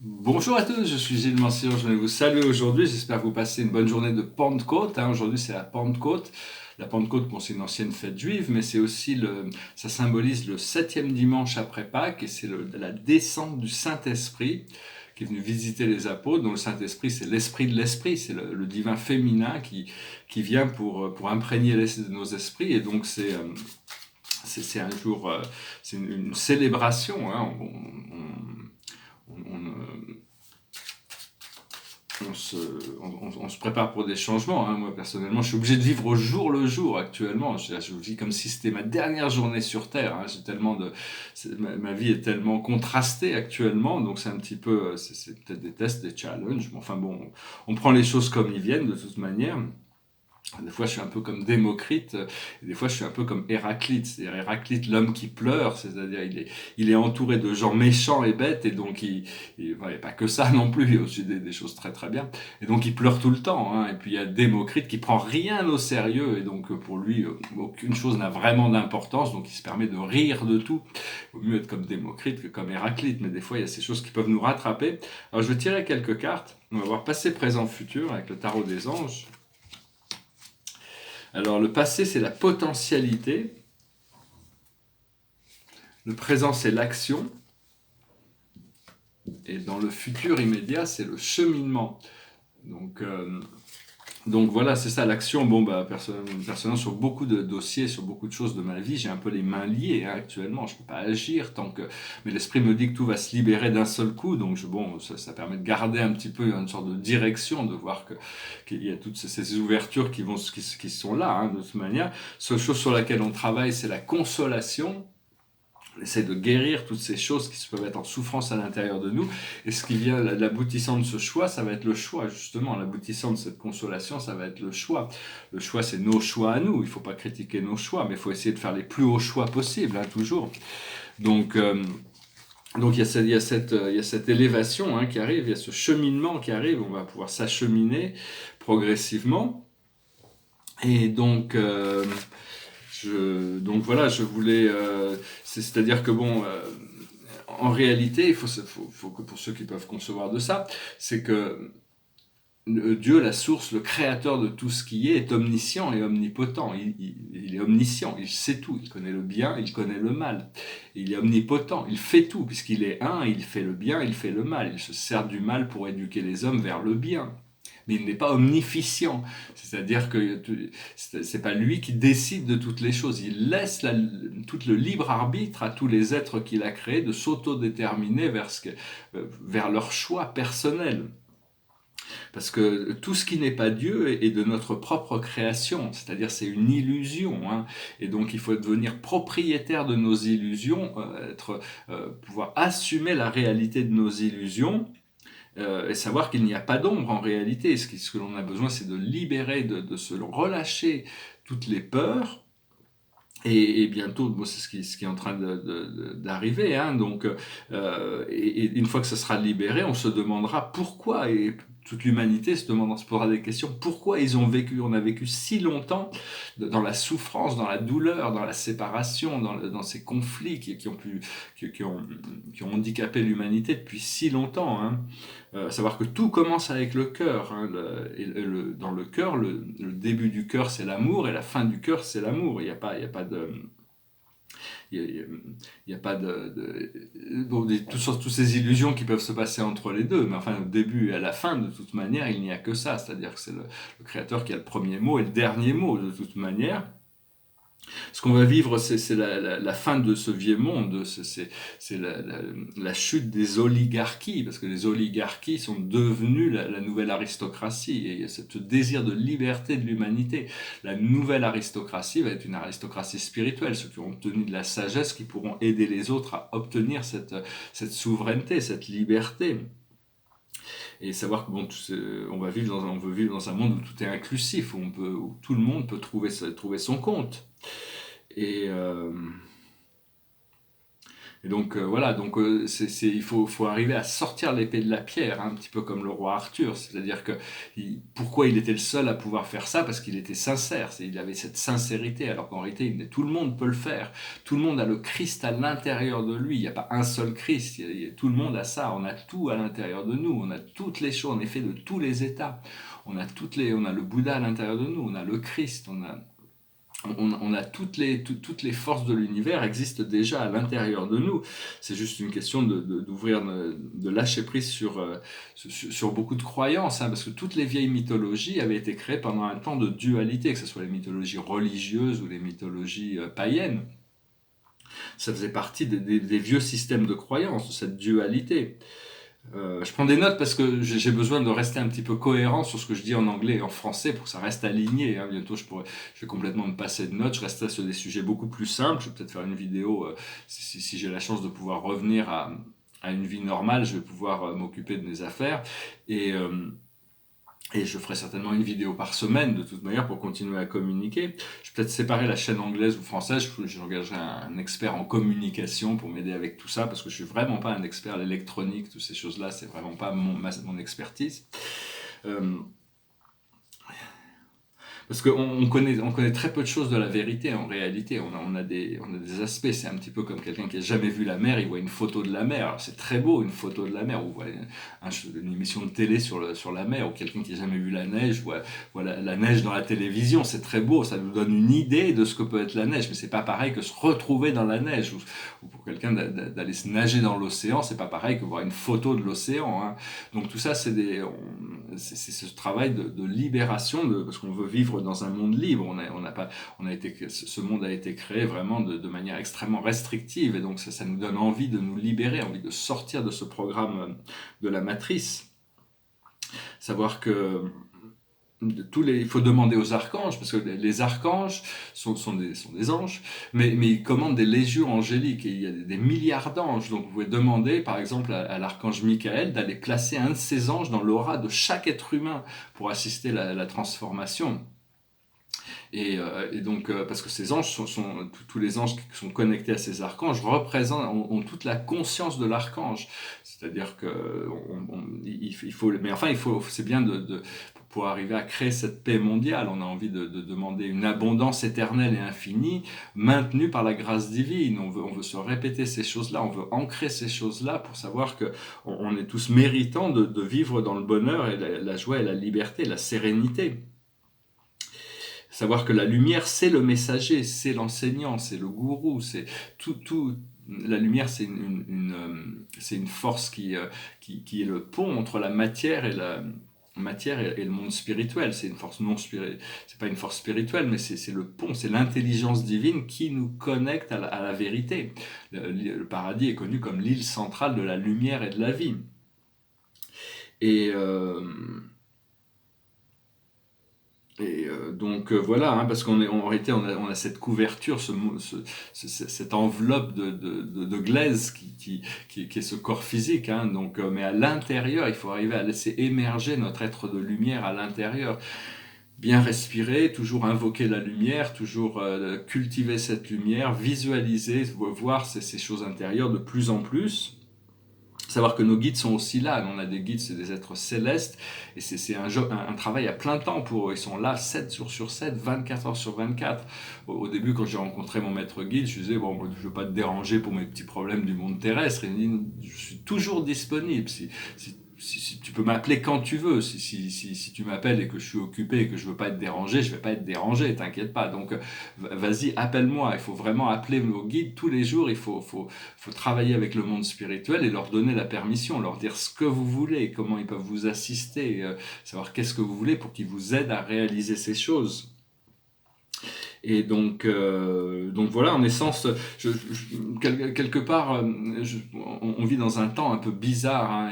Bonjour à tous, je suis Gilles Mansur, je vais vous saluer aujourd'hui, j'espère que vous passez une bonne journée de Pentecôte. Aujourd'hui c'est la Pentecôte. La Pentecôte, bon, c'est une ancienne fête juive, mais c'est aussi ça symbolise le septième dimanche après Pâques, et c'est la descente du Saint-Esprit qui est venu visiter les apôtres, dont le Saint-Esprit c'est l'esprit de l'esprit, c'est le divin féminin qui vient pour imprégner nos esprits, et donc c'est un jour, c'est une célébration, hein. On, on se, on se prépare pour des changements, hein. Moi, personnellement, je suis obligé de vivre au jour le jour actuellement. Je vis comme si c'était ma dernière journée sur Terre, hein. J'ai tellement ma vie est tellement contrastée actuellement, donc c'est un petit peu, c'est peut-être des tests, des challenges, mais enfin bon, on prend les choses comme ils viennent de toute manière. Des fois, je suis un peu comme Démocrite, et des fois, je suis un peu comme Héraclite. C'est-à-dire Héraclite, l'homme qui pleure, c'est-à-dire il est entouré de gens méchants et bêtes, et donc il n'y a pas que ça non plus, il y a aussi des choses très très bien. Et donc il pleure tout le temps, hein. Et puis il y a Démocrite qui prend rien au sérieux, et donc pour lui, aucune chose n'a vraiment d'importance, donc il se permet de rire de tout. Il vaut mieux être comme Démocrite que comme Héraclite, mais des fois, il y a ces choses qui peuvent nous rattraper. Alors je vais tirer quelques cartes. On va voir passé, présent, futur avec le tarot des anges. Alors le passé, c'est la potentialité, le présent, c'est l'action, et dans le futur immédiat, c'est le cheminement. Donc, euh, donc voilà, c'est ça l'action. Bon, bah, personnellement, sur beaucoup de dossiers, sur beaucoup de choses de ma vie, j'ai un peu les mains liées, hein, actuellement. Je ne peux pas agir tant que. Mais l'esprit me dit que tout va se libérer d'un seul coup. Donc bon, ça permet de garder un petit peu une sorte de direction, de voir qu'il y a toutes ces ouvertures qui sont là, hein, de toute manière. Seule chose sur laquelle on travaille, c'est la consolation. On essaie de guérir toutes ces choses qui se peuvent être en souffrance à l'intérieur de nous. Et ce qui vient, l'aboutissant de ce choix, ça va être le choix, justement. L'aboutissant de cette consolation, ça va être le choix. Le choix, c'est nos choix à nous. Il ne faut pas critiquer nos choix, mais il faut essayer de faire les plus hauts choix possibles, hein, toujours. Donc, euh, donc il y a cette élévation, hein, qui arrive, il y a ce cheminement qui arrive. On va pouvoir s'acheminer progressivement. Et donc voilà, je voulais. C'est-à-dire que bon, en réalité, faut que pour ceux qui peuvent concevoir de ça, c'est que Dieu, la source, le créateur de tout ce qui est omniscient et omnipotent. Il est omniscient, il sait tout, il connaît le bien, il connaît le mal. Il est omnipotent, il fait tout, puisqu'il est un, il fait le bien, il fait le mal. Il se sert du mal pour éduquer les hommes vers le bien. Mais il n'est pas omnificient, c'est-à-dire que c'est pas lui qui décide de toutes les choses. Il laisse tout le libre arbitre à tous les êtres qu'il a créés de s'autodéterminer vers leur choix personnel. Parce que tout ce qui n'est pas Dieu est de notre propre création, c'est-à-dire c'est une illusion, hein. Et donc il faut devenir propriétaire de nos illusions, pouvoir assumer la réalité de nos illusions, et savoir qu'il n'y a pas d'ombre en réalité. Ce que l'on a besoin, c'est de libérer, de se relâcher toutes les peurs. Et bientôt, bon, c'est ce qui est en train d'arriver, hein. Et une fois que ça sera libéré, on se demandera pourquoi, et toute l'humanité se posera des questions. Pourquoi ils ont vécu, on a vécu si longtemps dans la souffrance, dans la douleur, dans la séparation, dans ces conflits qui ont handicapé l'humanité depuis si longtemps, hein. Savoir que tout commence avec le cœur, hein. Dans le cœur, le début du cœur c'est l'amour, et la fin du cœur c'est l'amour. Il y a pas de, il y a pas bon, toutes ces illusions qui peuvent se passer entre les deux, mais enfin au début et à la fin, de toute manière, il n'y a que ça. C'est-à-dire que c'est le créateur qui a le premier mot et le dernier mot, de toute manière. Ce qu'on va vivre, c'est la fin de ce vieux monde, c'est la chute des oligarchies, parce que les oligarchies sont devenues la nouvelle aristocratie, et il y a ce désir de liberté de l'humanité. La nouvelle aristocratie va être une aristocratie spirituelle, ceux qui ont obtenu de la sagesse, qui pourront aider les autres à obtenir cette souveraineté, cette liberté. Et savoir que bon, on veut vivre dans un monde où tout est inclusif, où tout le monde peut trouver son compte. Et, euh, Et donc voilà, donc il faut arriver à sortir l'épée de la pierre, hein, un petit peu comme le roi Arthur. C'est-à-dire que pourquoi il était le seul à pouvoir faire ça? Parce qu'il était sincère, il avait cette sincérité, alors qu'en réalité, tout le monde peut le faire. Tout le monde a le Christ à l'intérieur de lui. Il n'y a pas un seul Christ, tout le monde a ça. On a tout à l'intérieur de nous. On a toutes les choses, on est fait de tous les états. On a le Bouddha à l'intérieur de nous, on a le Christ, on a toutes les forces de l'univers existent déjà à l'intérieur de nous. C'est juste une question d'ouvrir, de lâcher prise sur beaucoup de croyances, hein, parce que toutes les vieilles mythologies avaient été créées pendant un temps de dualité, que ce soit les mythologies religieuses ou les mythologies païennes. Ça faisait partie des vieux systèmes de croyances, de cette dualité. Je prends des notes parce que j'ai besoin de rester un petit peu cohérent sur ce que je dis en anglais et en français pour que ça reste aligné, hein. Bientôt, je vais complètement me passer de notes. Je resterai sur des sujets beaucoup plus simples. Je vais peut-être faire une vidéo, si j'ai la chance de pouvoir revenir à une vie normale, je vais pouvoir m'occuper de mes affaires. Et je ferai certainement une vidéo par semaine, de toute manière, pour continuer à communiquer. Je vais peut-être séparer la chaîne anglaise ou française. J'engagerai un expert en communication pour m'aider avec tout ça, parce que je suis vraiment pas un expert, l'électronique, toutes ces choses-là, c'est vraiment pas mon expertise. Parce qu'on connaît très peu de choses de la vérité en réalité. On a des aspects. C'est un petit peu comme quelqu'un qui n'a jamais vu la mer, il voit une photo de la mer. Alors c'est très beau une photo de la mer. Ou voit une émission de télé sur la mer, ou quelqu'un qui n'a jamais vu la neige voit la neige dans la télévision. C'est très beau, ça nous donne une idée de ce que peut être la neige. Mais c'est pas pareil que se retrouver dans la neige. Ou pour quelqu'un d'aller se nager dans l'océan, c'est pas pareil que voir une photo de l'océan, hein. Donc tout ça, c'est ce travail de libération, parce qu'on veut vivre dans un monde libre. Ce monde a été créé vraiment de manière extrêmement restrictive, et donc ça nous donne envie de nous libérer, envie de sortir de ce programme de la matrice. Savoir que il faut demander aux archanges, parce que les archanges sont des anges, mais ils commandent des légions angéliques, et il y a des milliards d'anges. Donc vous pouvez demander par exemple à l'archange Michael d'aller placer un de ces anges dans l'aura de chaque être humain pour assister à la transformation. Et donc, parce que ces anges tous les anges qui sont connectés à ces archanges ont toute la conscience de l'archange. C'est-à-dire que c'est bien pour arriver à créer cette paix mondiale. On a envie de demander une abondance éternelle et infinie, maintenue par la grâce divine. On veut se répéter ces choses-là, on veut ancrer ces choses-là pour savoir que on est tous méritants de vivre dans le bonheur et la joie et la liberté, la sérénité. Savoir que la lumière, c'est le messager, c'est l'enseignant, c'est le gourou, c'est tout. La lumière, c'est une force qui est le pont entre la matière et le monde spirituel. C'est une force non spirituelle, c'est pas une force spirituelle, mais c'est le pont, c'est l'intelligence divine qui nous connecte à la vérité. Le paradis est connu comme l'île centrale de la lumière et de la vie. Et donc voilà, hein, parce en réalité on a cette couverture, cette enveloppe de glaise qui est ce corps physique, hein, donc, mais à l'intérieur il faut arriver à laisser émerger notre être de lumière à l'intérieur. Bien respirer, toujours invoquer la lumière, toujours cultiver cette lumière, visualiser, voir ces choses intérieures de plus en plus. Savoir que nos guides sont aussi là. On a des guides, c'est des êtres célestes, et c'est un travail à plein temps pour eux. Ils sont là 7 jours sur 7, 24 heures sur 24. Au début, quand j'ai rencontré mon maître guide, je disais, bon, je ne veux pas te déranger pour mes petits problèmes du monde terrestre. Il me dit, je suis toujours disponible. Si tu peux m'appeler quand tu veux, si tu m'appelles et que je suis occupé et que je veux pas être dérangé, je vais pas être dérangé, t'inquiète pas. Donc vas-y, appelle-moi. Il faut vraiment appeler nos guides tous les jours. Il faut travailler avec le monde spirituel et leur donner la permission, leur dire ce que vous voulez, comment ils peuvent vous assister, savoir qu'est-ce que vous voulez pour qu'ils vous aident à réaliser ces choses. Et donc voilà, en essence, quelque part, on vit dans un temps un peu bizarre, hein,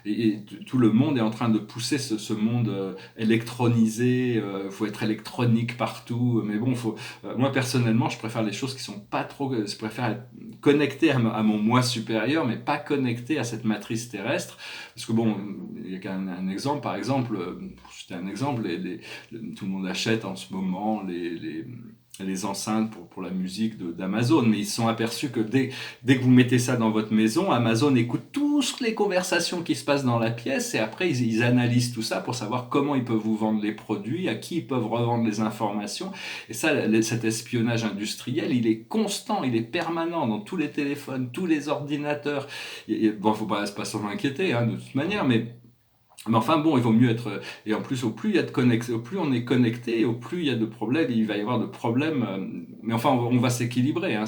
et tout le monde est en train de pousser ce monde électronisé. Faut être électronique partout, mais bon, moi personnellement, je préfère les choses qui sont pas trop. Je préfère être connecté à mon moi supérieur, mais pas connecté à cette matrice terrestre. Parce que bon, il y a qu'un exemple, par exemple, c'était un exemple, tout le monde achète en ce moment les enceintes pour la musique d'Amazon, mais ils se sont aperçus que dès que vous mettez ça dans votre maison, Amazon écoute toutes les conversations qui se passent dans la pièce et après ils analysent tout ça pour savoir comment ils peuvent vous vendre les produits, à qui ils peuvent revendre les informations. Et ça, cet espionnage industriel, il est constant, il est permanent dans tous les téléphones, tous les ordinateurs. Bon, faut pas s'en inquiéter, hein, de toute manière, mais enfin bon, il vaut mieux être... Et en plus, au plus il y a de connexion, au plus on est connecté, au plus il y a de problèmes, il va y avoir de problèmes. Mais enfin, on va s'équilibrer. Hein,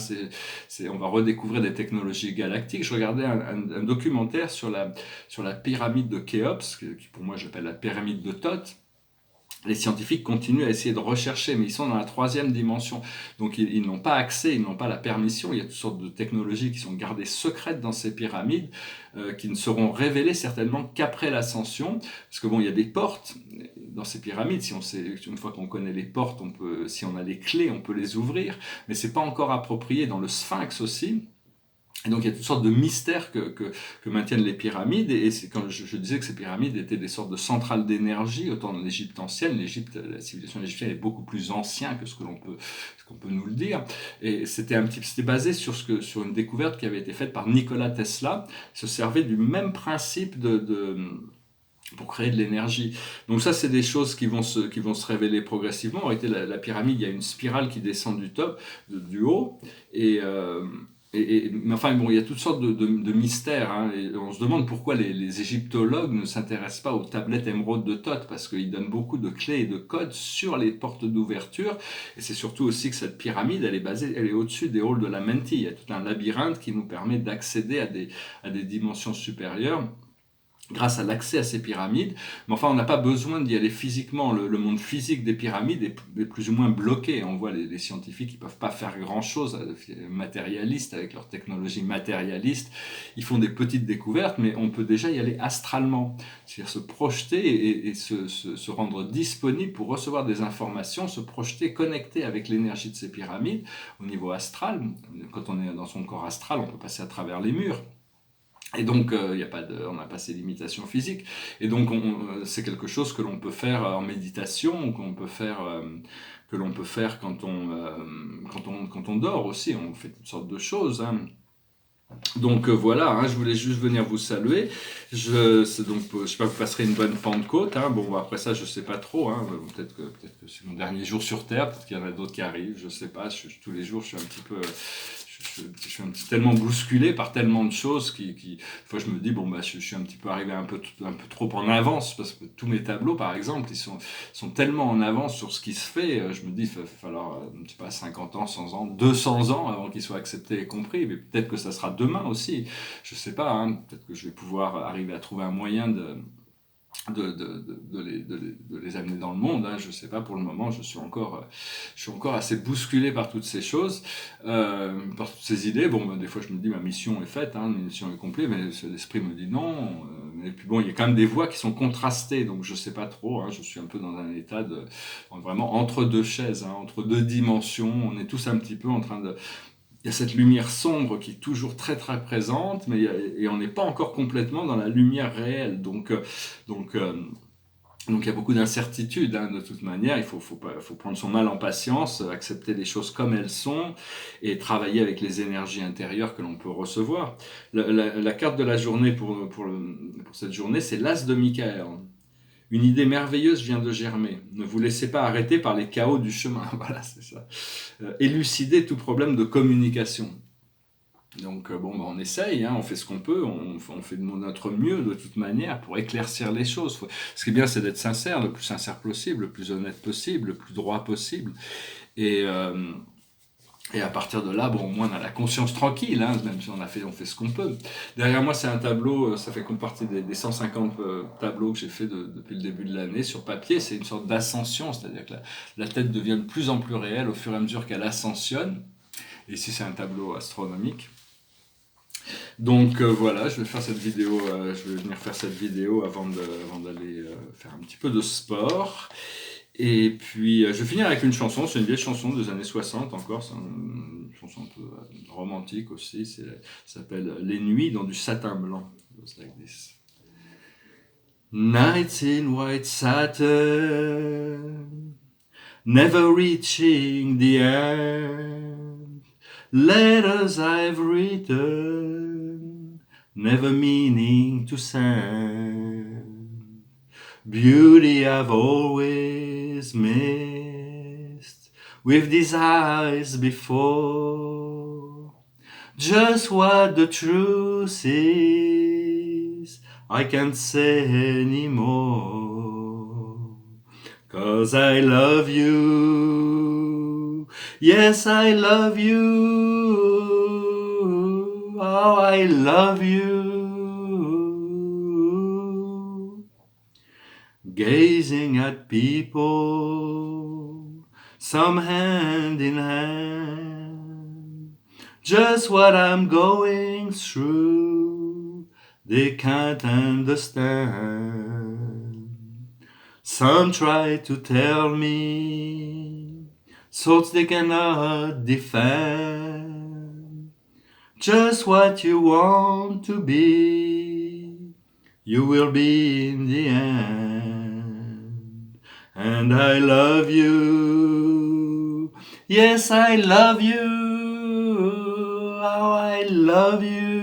on va redécouvrir des technologies galactiques. Je regardais un documentaire sur la pyramide de Khéops, qui pour moi j'appelle la pyramide de Thoth. Les scientifiques continuent à essayer de rechercher, mais ils sont dans la troisième dimension. Donc ils n'ont pas accès, ils n'ont pas la permission. Il y a toutes sortes de technologies qui sont gardées secrètes dans ces pyramides, qui ne seront révélées certainement qu'après l'ascension. Parce que bon, il y a des portes dans ces pyramides. Si on sait, une fois qu'on connaît les portes, si on a les clés, on peut les ouvrir. Mais c'est pas encore approprié dans le Sphinx aussi. Et donc il y a toutes sortes de mystères que maintiennent les pyramides, et c'est quand je disais que ces pyramides étaient des sortes de centrales d'énergie, autant dans l'Égypte ancienne, la civilisation égyptienne est beaucoup plus ancienne que ce qu'on peut nous le dire, et c'était basé sur une découverte qui avait été faite par Nikola Tesla, qui se servait du même principe pour créer de l'énergie. Donc ça, c'est des choses qui vont se révéler progressivement. En réalité, la pyramide, il y a une spirale qui descend du haut, mais enfin, bon, il y a toutes sortes de mystères, hein, et on se demande pourquoi les égyptologues ne s'intéressent pas aux tablettes émeraudes de Thoth, parce qu'ils donnent beaucoup de clés et de codes sur les portes d'ouverture, et c'est surtout aussi que cette pyramide, elle est au-dessus des halls de la Menti. Il y a tout un labyrinthe qui nous permet d'accéder à des dimensions supérieures, grâce à l'accès à ces pyramides. Mais enfin, on n'a pas besoin d'y aller physiquement. Le monde physique des pyramides est plus ou moins bloqué. On voit les scientifiques qui ne peuvent pas faire grand-chose, matérialistes, avec leur technologie matérialiste. Ils font des petites découvertes, mais on peut déjà y aller astralement. C'est-à-dire se projeter et se rendre disponible pour recevoir des informations, se projeter, connecter avec l'énergie de ces pyramides au niveau astral. Quand on est dans son corps astral, on peut passer à travers les murs. Et donc, on n'a pas ces limitations physiques. Et donc, c'est quelque chose que l'on peut faire en méditation, que l'on peut faire quand on dort aussi. On fait toutes sortes de choses, hein. Donc voilà, hein, je voulais juste venir vous saluer. Je sais pas, vous passerez une bonne Pentecôte. Hein. Bon, après ça, je sais pas trop. Hein. Peut-être que c'est mon dernier jour sur Terre. Peut-être qu'il y en a d'autres qui arrivent. Je sais pas. Tous les jours, je suis un petit peu, je suis tellement bousculé par tellement de choses des fois je me dis bon bah je suis un petit peu arrivé un peu trop en avance, parce que tous mes tableaux par exemple ils sont tellement en avance sur ce qui se fait. Je me dis il va falloir je sais pas 50 ans, 100 ans, 200 ans avant qu'ils soient acceptés et compris, mais peut-être que ça sera demain aussi, je sais pas, hein. Peut-être que je vais pouvoir arriver à trouver un moyen de les amener dans le monde, hein. Je sais pas, pour le moment je suis encore assez bousculé par toutes ces choses, par toutes ces idées. Bon, des fois je me dis ma mission est faite, hein, ma mission est complète, mais l'esprit me dit non, et puis bon, il y a quand même des voix qui sont contrastées, donc je sais pas trop, hein. Je suis un peu dans un état vraiment entre deux chaises, hein, entre deux dimensions. On est tous un petit peu en train de... Il y a cette lumière sombre qui est toujours très très présente, et on n'est pas encore complètement dans la lumière réelle. Donc il y a beaucoup d'incertitudes, hein, de toute manière. Il faut prendre son mal en patience, accepter les choses comme elles sont, et travailler avec les énergies intérieures que l'on peut recevoir. La carte de la journée pour cette journée, c'est l'As de Michael. Une idée merveilleuse vient de germer. Ne vous laissez pas arrêter par les chaos du chemin. Voilà, c'est ça. Élucider tout problème de communication. Donc on essaye, hein, on fait ce qu'on peut, on fait de notre mieux de toute manière pour éclaircir les choses. Ce qui est bien, c'est d'être sincère, le plus sincère possible, le plus honnête possible, le plus droit possible. Et à partir de là, au moins on a la conscience tranquille, hein, même si on fait ce qu'on peut. Derrière moi, c'est un tableau, ça fait partie des 150 tableaux que j'ai fait depuis le début de l'année sur papier. C'est une sorte d'ascension, c'est-à-dire que la tête devient de plus en plus réelle au fur et à mesure qu'elle ascensionne. Et ici, c'est un tableau astronomique. Donc voilà, je vais faire cette vidéo, je vais venir faire cette vidéo avant d'aller faire un petit peu de sport. Et puis je vais finir avec une chanson, c'est une vieille chanson des années 60 encore, c'est une chanson un peu romantique aussi, ça s'appelle Les Nuits dans du satin blanc. It goes like this. Nights in white satin, never reaching the end. Letters I've written, never meaning to send. Beauty I've always missed with these eyes before. Just what the truth is, I can't say anymore. 'Cause I love you, yes I love you, oh I love you. Gazing at people, some hand in hand, just what I'm going through, they can't understand. Some try to tell me thoughts they cannot defend. Just what you want to be, you will be in the end. And I love you, yes I love you, how I love you.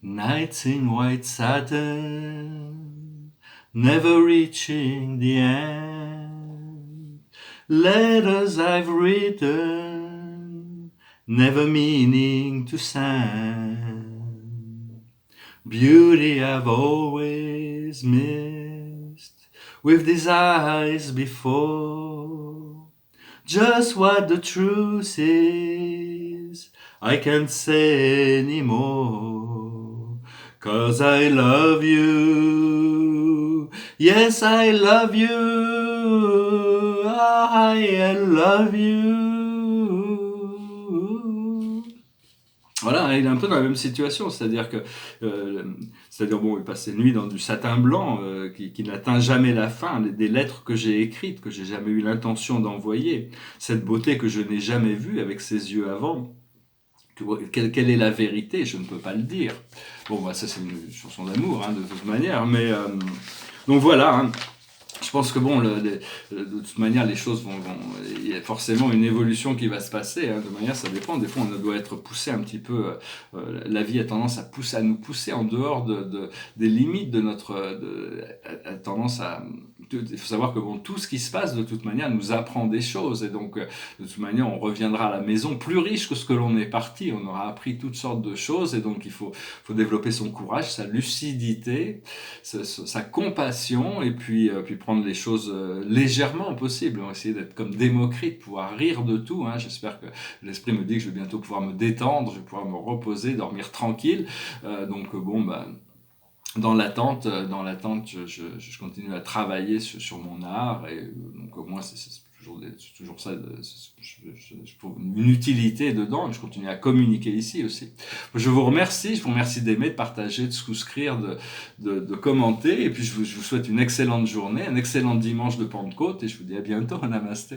Nights in white satin, never reaching the end. Letters I've written, never meaning to send. Beauty I've always missed with these eyes before. Just what the truth is, I can't say anymore. 'Cause I love you, yes I love you, I love you. Voilà, il est un peu dans la même situation, c'est-à-dire que, bon, il passe ses nuits dans du satin blanc qui n'atteint jamais la fin, des lettres que j'ai écrites, que j'ai jamais eu l'intention d'envoyer, cette beauté que je n'ai jamais vue avec ses yeux avant. Quelle est la vérité? Je ne peux pas le dire. Bon, bah, ça c'est une chanson d'amour, hein, de toute manière, mais donc voilà. Hein. Je pense que bon, de toute manière, les choses il y a forcément une évolution qui va se passer. Hein, de manière, ça dépend. Des fois, on doit être poussé un petit peu. La vie a tendance à nous pousser en dehors des limites de notre. A tendance à. Il faut savoir que bon, tout ce qui se passe, de toute manière, nous apprend des choses. Et donc, de toute manière, on reviendra à la maison plus riche que ce que l'on est parti. On aura appris toutes sortes de choses. Et donc, il faut développer son courage, sa lucidité, sa compassion, et puis prendre les choses légèrement possible. On va essayer d'être comme Démocrite, pouvoir rire de tout. Hein. J'espère que l'esprit me dit que je vais bientôt pouvoir me détendre, je vais pouvoir me reposer, dormir tranquille. Donc, bon, bah. Dans l'attente, je continue à travailler sur mon art, et donc au moins c'est toujours ça, je trouve une utilité dedans, et je continue à communiquer ici aussi. Je vous remercie d'aimer, de partager, de souscrire, de commenter, et puis je vous souhaite une excellente journée, un excellent dimanche de Pentecôte, et je vous dis à bientôt, namasté.